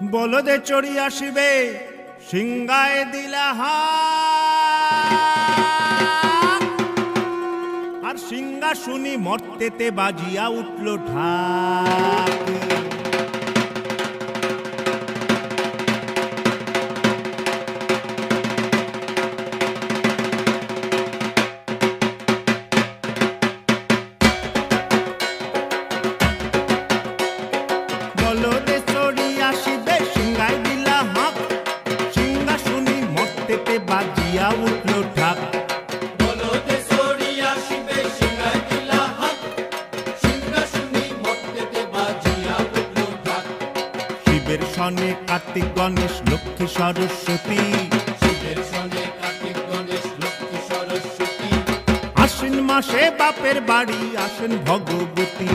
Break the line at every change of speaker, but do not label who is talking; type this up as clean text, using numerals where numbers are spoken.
বলদে চড়ি আসিবে সিংহায় দিলা আর সিংহাসুনি মর্তেতে বাজিয়া উঠল ঢাক। বলদে চড়ি আসিবে সিংহায় দিলা হাঁক, সিংহাসুনি মর্তেতে বাজিয়া উঠল ঢাক। শিবের সনে কার্তিক গণেশ লক্ষ্মী সরস্বতী, আশ্বিন মাসে বাপের বাড়ি আসেন ভগবতী।